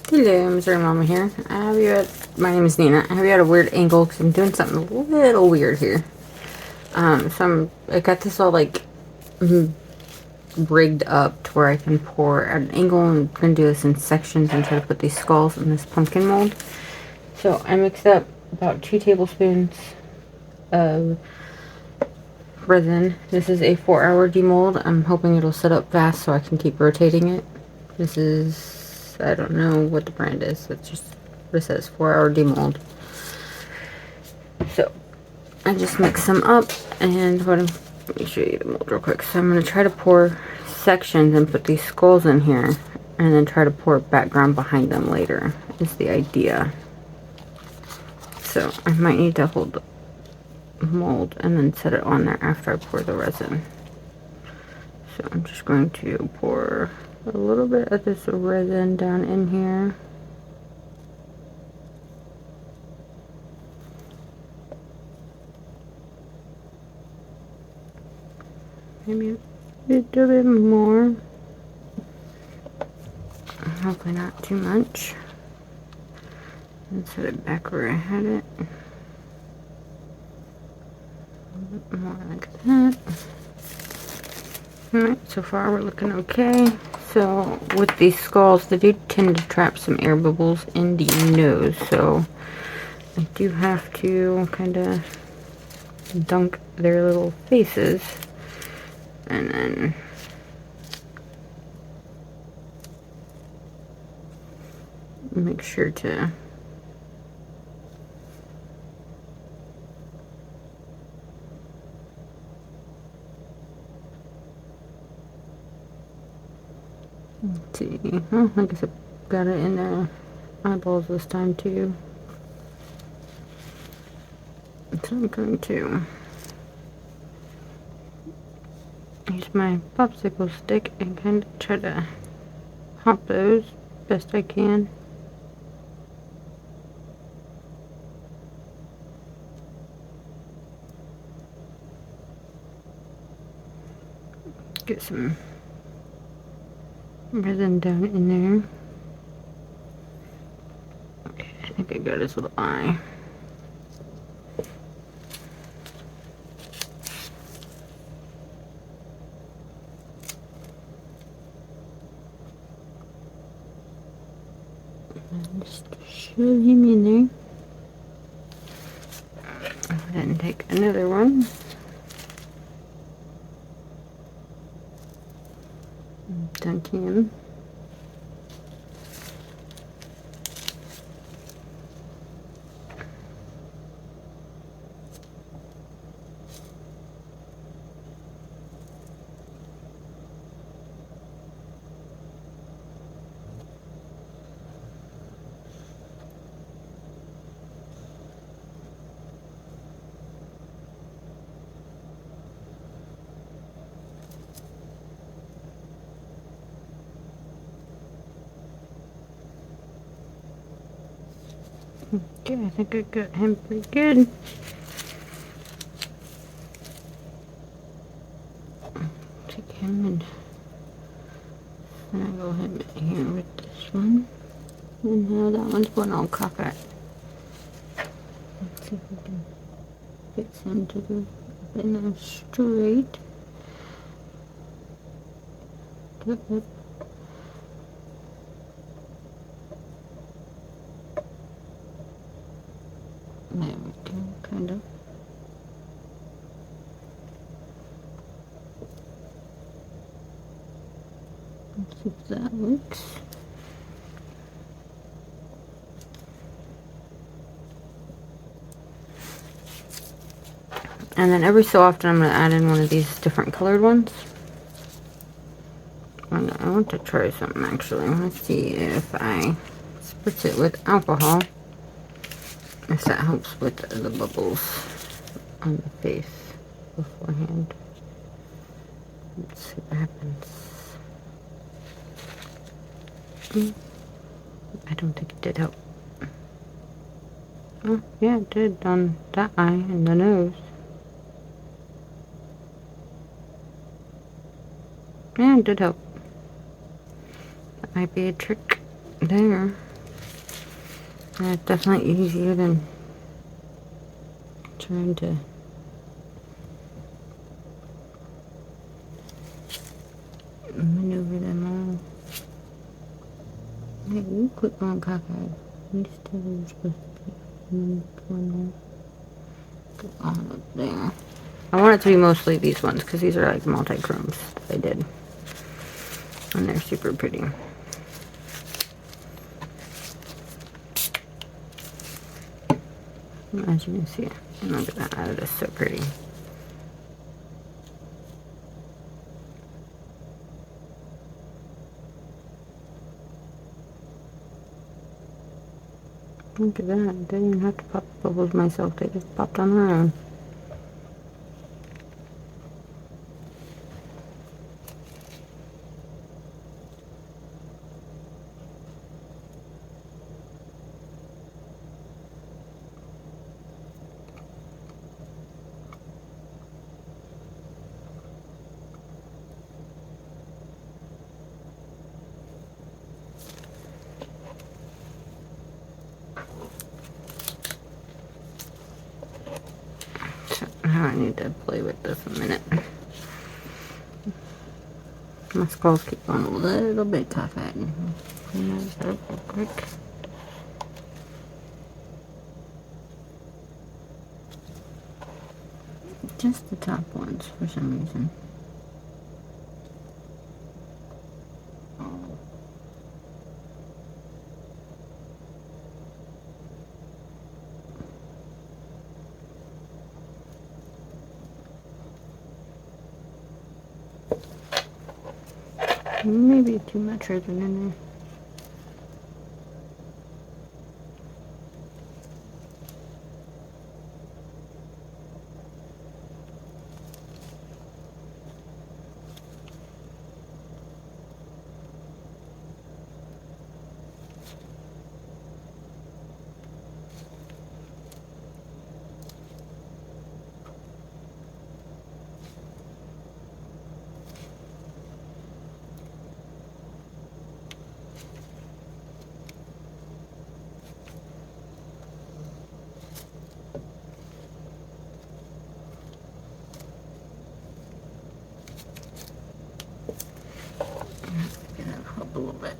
Hello, Missouri Mama here. My name is Nina. I have you at a weird angle because I'm doing something a little weird here. I got this all like rigged up to where I can pour at an angle, and I'm going to do this in sections and try to put these skulls in this pumpkin mold. So I mixed up about 2 tablespoons of resin. This is a 4-hour demold. I'm hoping it'll set up fast so I can keep rotating it. This is, I don't know what the brand is. It's just what it says, 4-hour demold. So I just mix them up, and let me show you the mold real quick. So I'm going to try to pour sections and put these skulls in here, and then try to pour background behind them later, is the idea. So I might need to hold the mold and then set it on there after I pour the resin. So I'm just going to pour a little bit of this resin down in here. Maybe a little bit more. Hopefully not too much. And set it back where I had it. A little bit more like that. Alright, so far we're looking okay. So with these skulls, they do tend to trap some air bubbles in the nose. So I do have to kind of dunk their little faces. And then make sure to see. Oh, I guess I got it in their eyeballs this time too. So I'm going to use my popsicle stick and kind of try to pop those best I can. Get some resin down in there. Okay, I think I got his little eye. And just shove him in there. And then take another one. Dunk him. Okay, I think I got him pretty good. Take him and snuggle him in here with this one. And now that one's one I'll cock at. Let's see if we can fix him to the in there straight. Good. There we go, kind of. Let's see if that works. And then every so often I'm going to add in one of these different colored ones. And I want to try something actually. Let's see if I spritz it with alcohol. If that helps with the bubbles on the face beforehand. Let's see what happens. I don't think it did help. Oh, yeah, it did on that eye and the nose. Yeah, it did help. That might be a trick there. Yeah, it's definitely easier than trying to maneuver them all. Hey, you quit going cockeyed. You still were supposed to be one there. Get on up there. I want it to be mostly these ones because these are like multi-chromes that I did. And they're super pretty. As you can see, look at that. That is so pretty. Look at that. I didn't even have to pop bubbles myself. They just popped on their own. So now I need to play with this a minute. My skulls keep going a little bit cockeyed. Clean those up real quick. Just the top ones for some reason. Maybe too much resin in there. Get it up a little bit.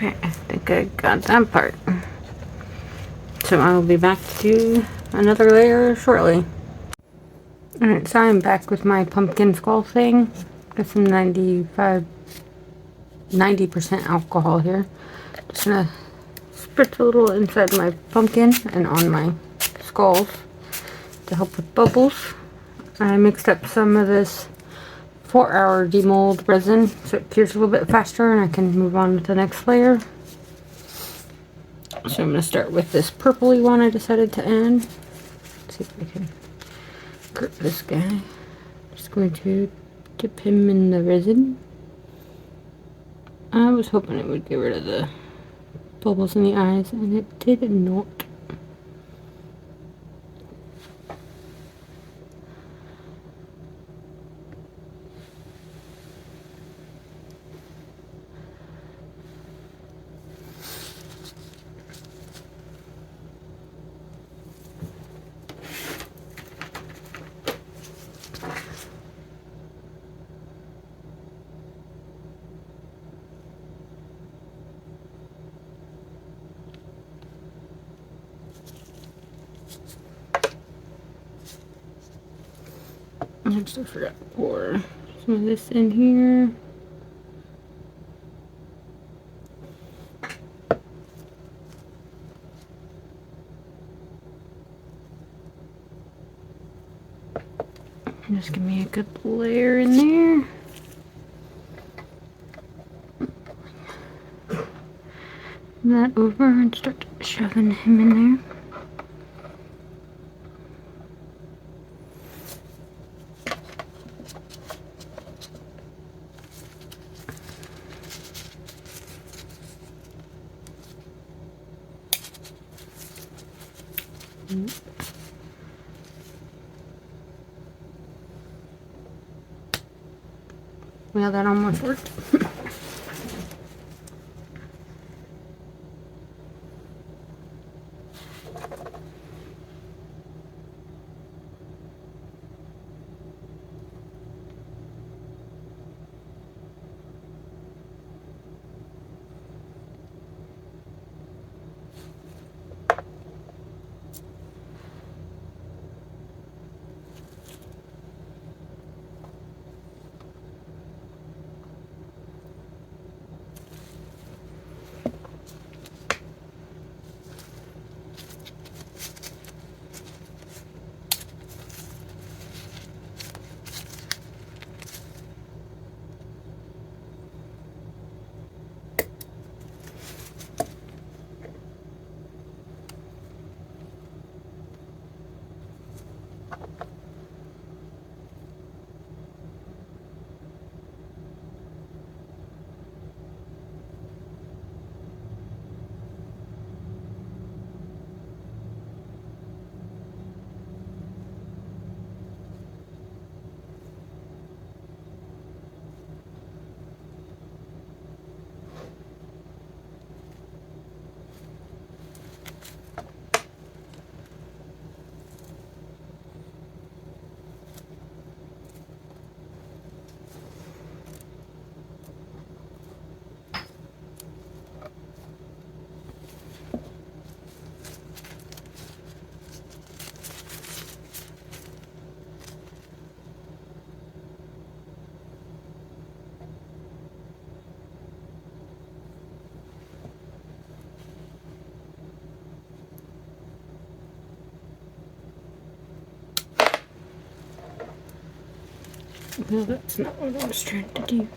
Okay, I think I got that part. So I will be back to do another layer shortly. Alright, so I'm back with my pumpkin skull thing. Got some 90% alcohol here. Just gonna spritz a little inside my pumpkin and on my skulls to help with bubbles. I mixed up some of this 4-hour demold resin so it cures a little bit faster and I can move on to the next layer. So I'm going to start with this purpley one I decided to add. Let's see if I can grip this guy. Just going to dip him in the resin. I was hoping it would get rid of the bubbles in the eyes and it did not. Next, I forgot to pour some of this in here. Just give me a good layer in there. That over and start shoving him in there. Well, that almost worked. No, that's not what I was trying to do.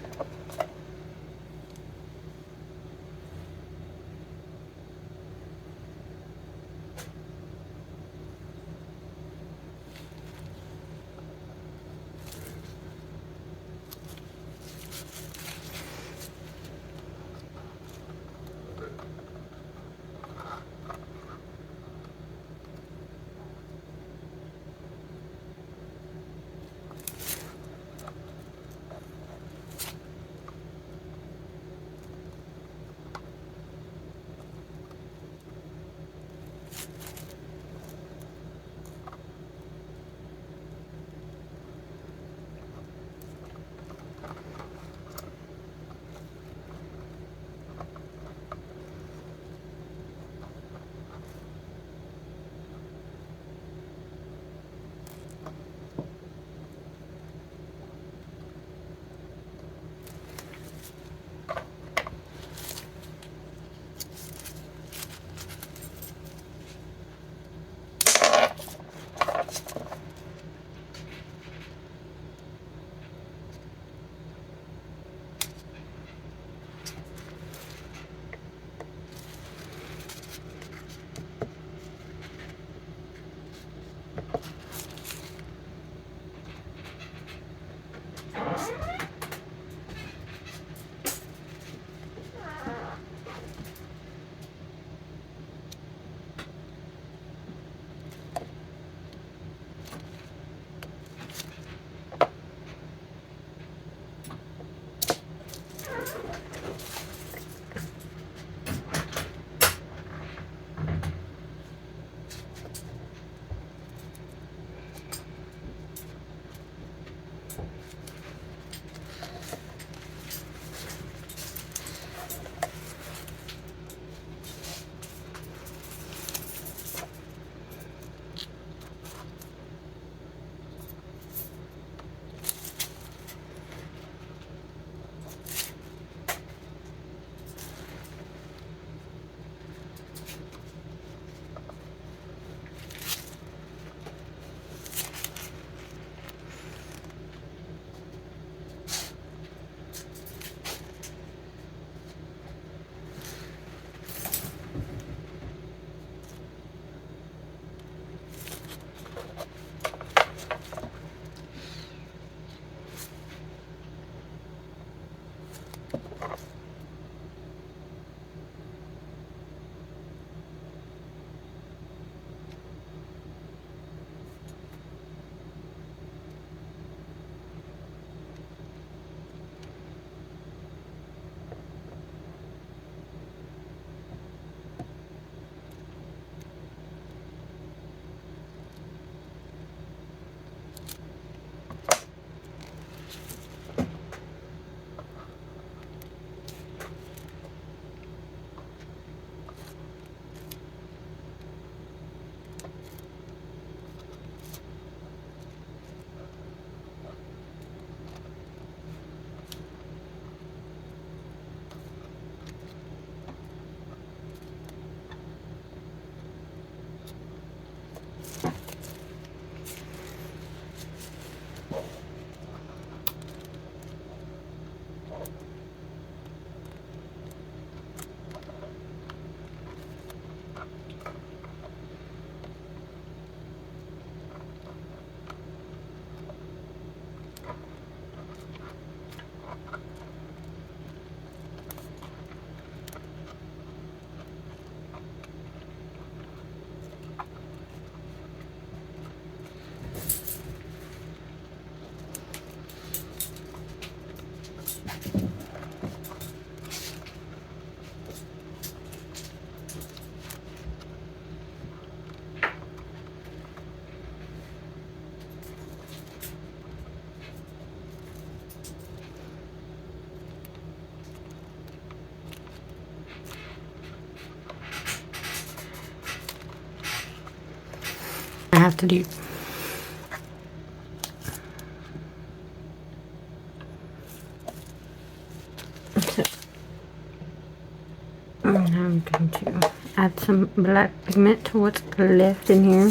have to do. So, I'm going to add some black pigment to what's left in here.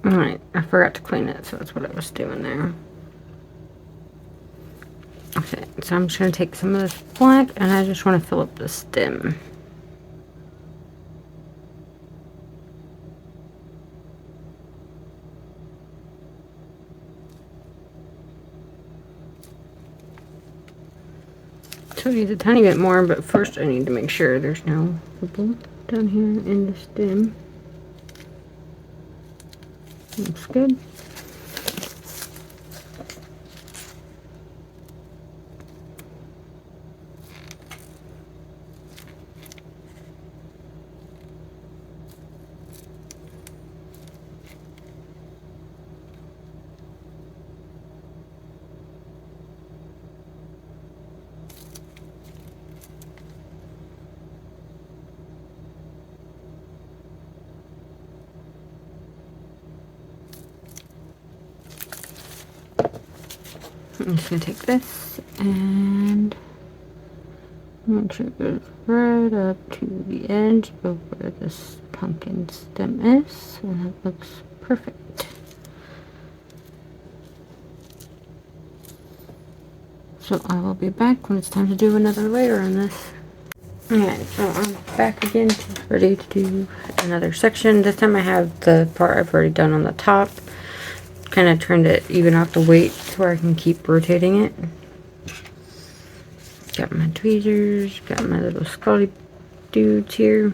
Alright, I forgot to clean it, so that's what I was doing there. Okay, so I'm just going to take some of this black and I just want to fill up the stem. So I need a tiny bit more, but first I need to make sure there's no bubble down here in the stem. Looks good. I'm just going to take this and make sure it goes right up to the edge of where this pumpkin stem is. And that looks perfect. So I will be back when it's time to do another layer on this. Alright, so I'm back again, ready to do another section. This time I have the part I've already done on the top. Kind of trying to even out the weight to where I can keep rotating it. Got my tweezers, got my little scotty dudes here.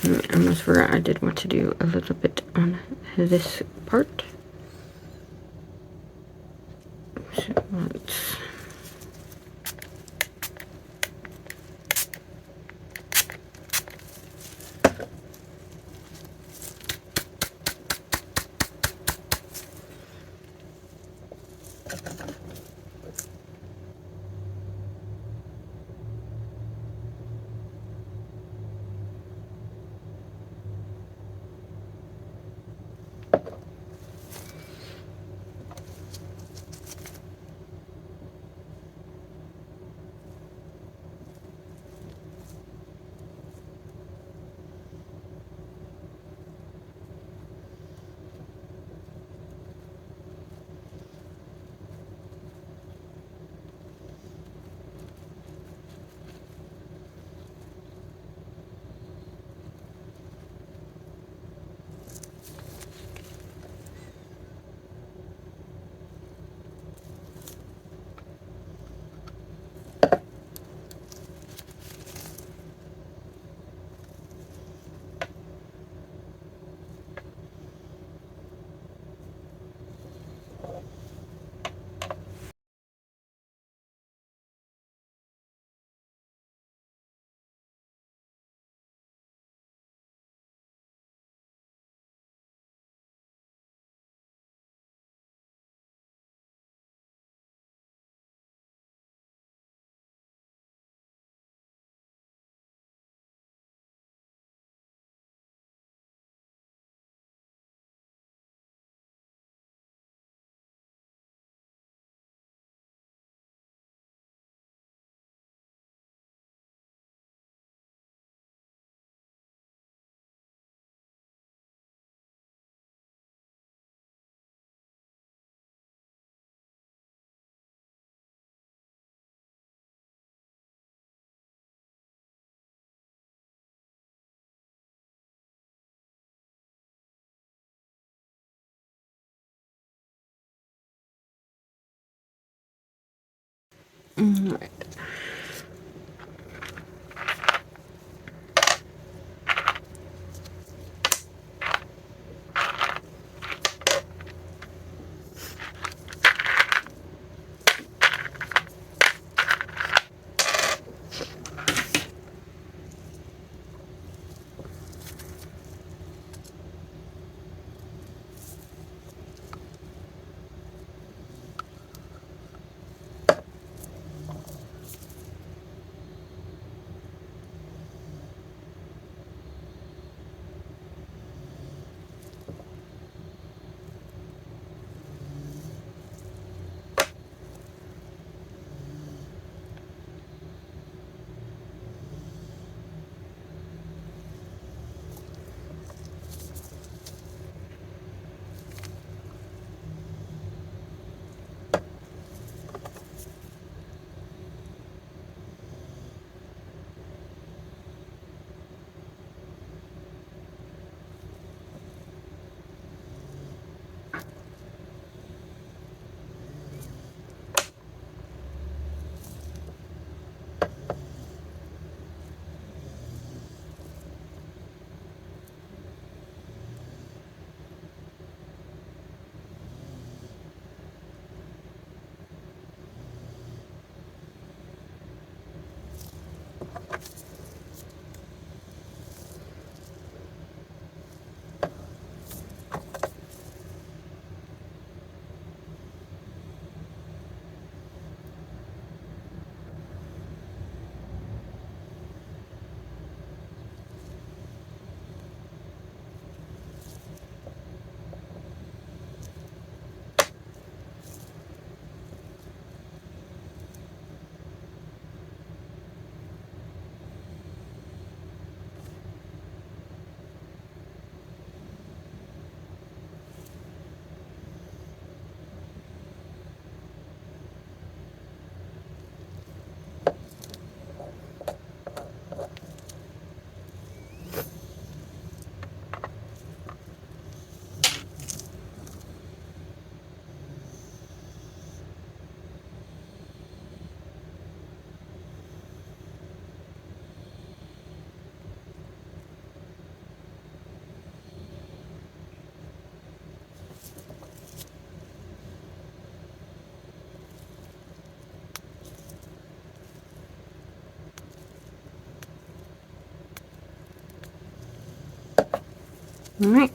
I almost forgot I did want to do a little bit on this part. So let's All right.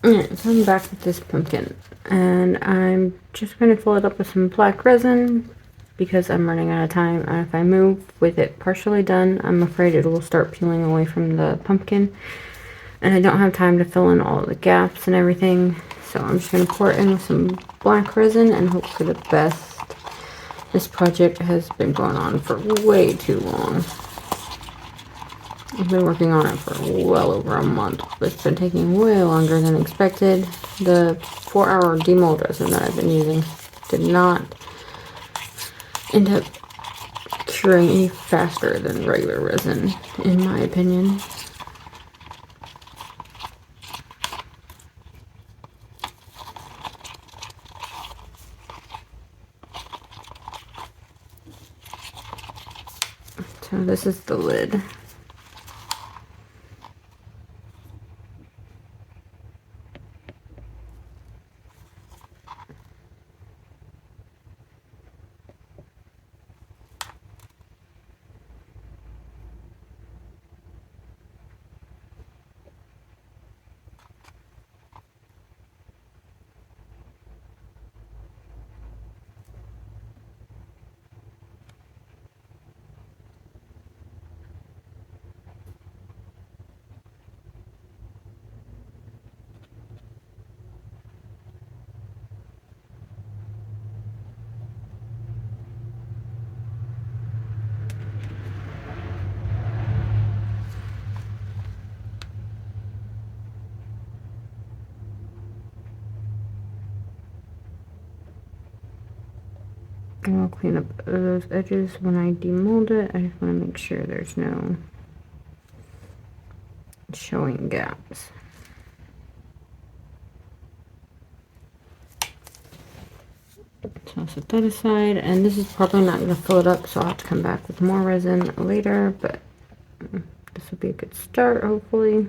Alright, so I'm back with this pumpkin, and I'm just going to fill it up with some black resin because I'm running out of time, and if I move with it partially done, I'm afraid it will start peeling away from the pumpkin, and I don't have time to fill in all the gaps and everything, so I'm just going to pour it in with some black resin and hope for the best. This project has been going on for way too long. I've been working on it for well over a month, but it's been taking way longer than expected. The 4-hour demold resin that I've been using did not end up curing any faster than regular resin, in my opinion. So this is the lid. And I'll clean up those edges when I demold it. I just want to make sure there's no showing gaps. So I'll set that aside, and this is probably not going to fill it up, so I'll have to come back with more resin later, but this will be a good start, hopefully.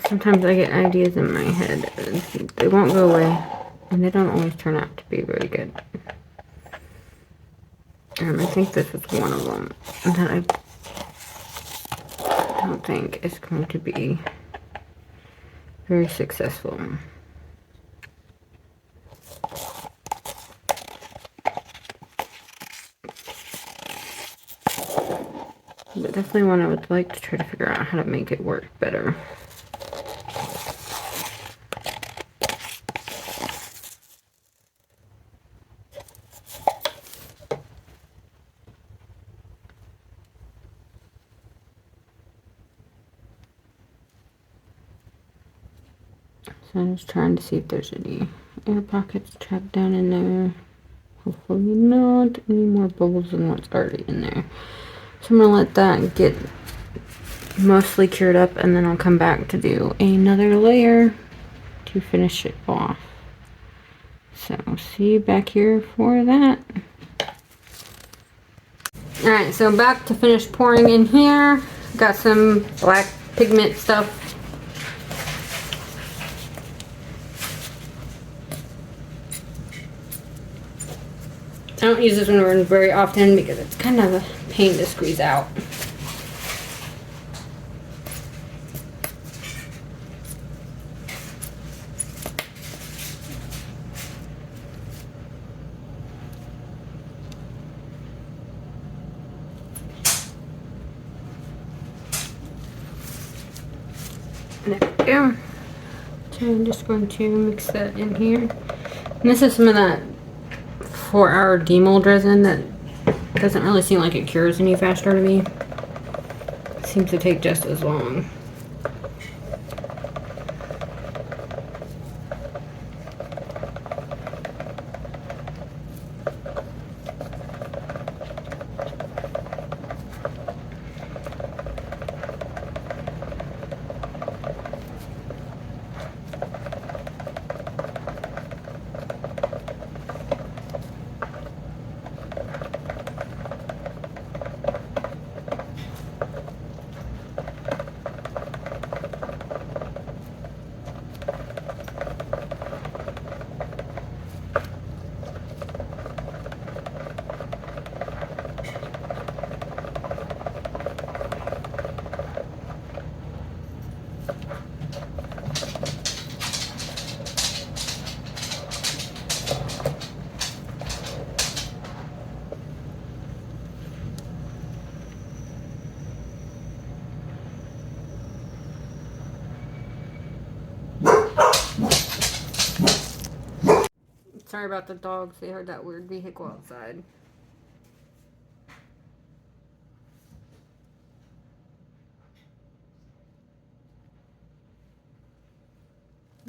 Sometimes I get ideas in my head, they won't go away, and they don't always turn out to be very good. I think this is one of them that I don't think is going to be Very successful. But definitely one I would like to try to figure out how to make it work better. So I'm just trying to see if there's any air pockets trapped down in there. Hopefully not any more bubbles than what's already in there. So I'm gonna let that get mostly cured up, and then I'll come back to do another layer to finish it off. So see you back here for that. Alright, so back to finish pouring in here. Got some black pigment stuff. I don't use this one very often because it's kind of a pain to squeeze out. There we go. So I'm just going to mix that in here. And this is some of that 4-hour demold resin that doesn't really seem like it cures any faster to me. It seems to take just as long. Sorry about the dogs, they heard that weird vehicle outside.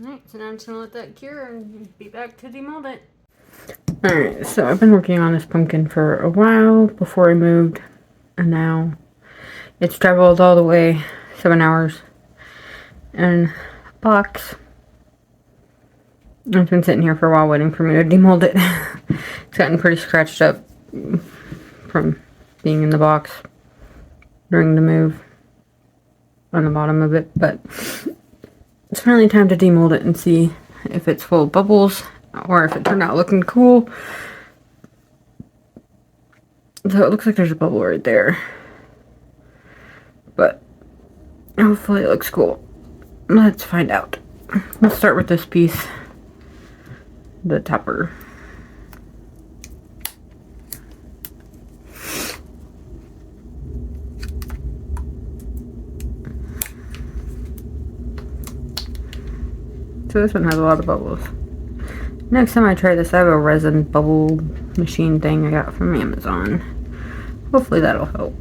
Alright, so now I'm just gonna let that cure and be back to demold it. Alright, so I've been working on this pumpkin for a while before I moved, and now it's traveled all the way 7 hours in a box. It's been sitting here for a while waiting for me to demold it. It's gotten pretty scratched up from being in the box during the move on the bottom of it, but it's finally time to demold it and see if it's full of bubbles or if it turned out looking cool. So it looks like there's a bubble right there, but hopefully it looks cool. Let's find out. Let's start with this piece, the topper. So this one has a lot of bubbles. Next time I try this, I have a resin bubble machine thing I got from Amazon. Hopefully that'll help,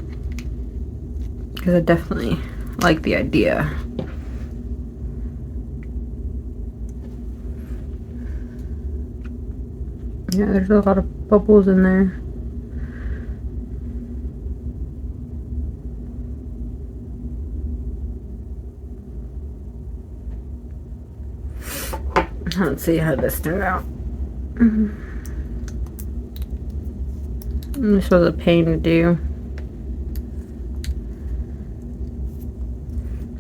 because I definitely like the idea. Yeah, there's a lot of bubbles in there. Let's see how this turned out. This was a pain to do.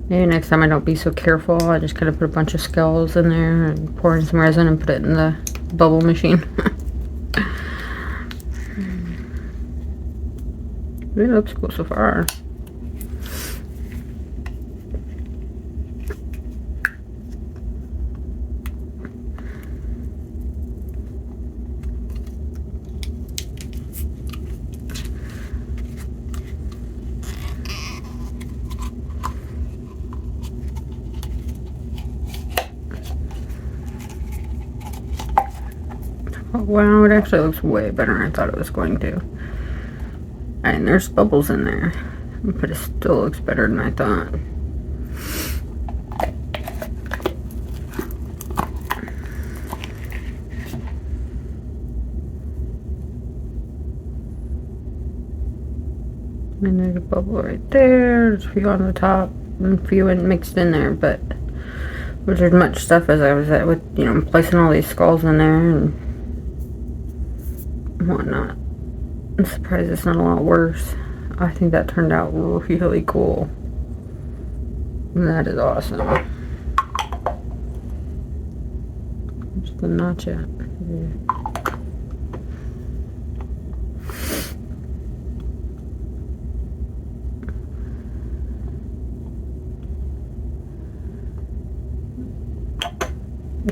Maybe next time I don't be so careful. I just kind of put a bunch of skulls in there and pour in some resin and put it in the bubble machine. It looks cool so far. Oh, wow, it actually looks way better than I thought it was going to. And there's bubbles in there, but it still looks better than I thought. And there's a bubble right there. There's a few on the top and a few mixed in there, but was as much stuff as I was at with, you know, placing all these skulls in there and whatnot. I'm surprised it's not a lot worse. I think that turned out really cool. That is awesome. Where's the notch at?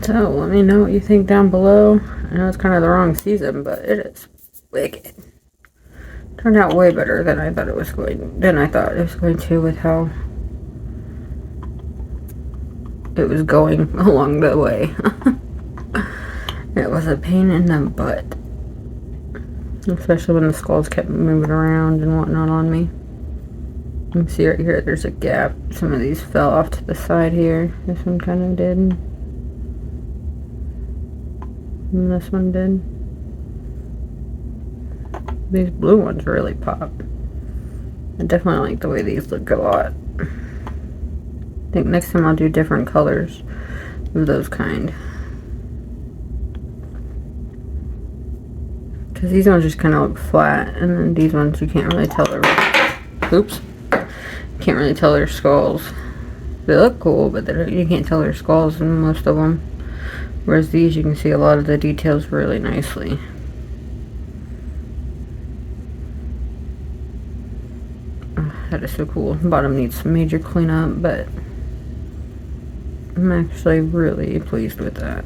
So let me know what you think down below. I know it's kind of the wrong season, but it is wicked. Turned out way better than I thought it was going to with how it was going along the way. It was a pain in the butt. Especially when the skulls kept moving around and whatnot on me. You can see right here there's a gap. Some of these fell off to the side here. This one kind of did. And this one did. These blue ones really pop. I definitely like the way these look a lot. I think next time I'll do different colors of those kind. Because these ones just kind of look flat, and then these ones you can't really tell they're... Oops. Can't really tell they're skulls. They look cool, but you can't tell they're skulls in most of them. Whereas these, you can see a lot of the details really nicely. Oh, that is so cool. The bottom needs some major cleanup, but I'm actually really pleased with that.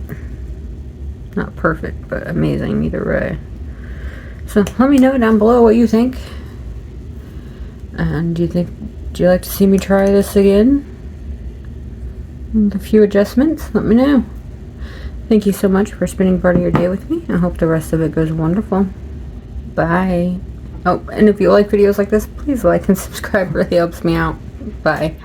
Not perfect, but amazing either way. So let me know down below what you think. And do you like to see me try this again? With a few adjustments, let me know. Thank you so much for spending part of your day with me. I hope the rest of it goes wonderful. Bye. Oh, and if you like videos like this, please like and subscribe. It really helps me out. Bye.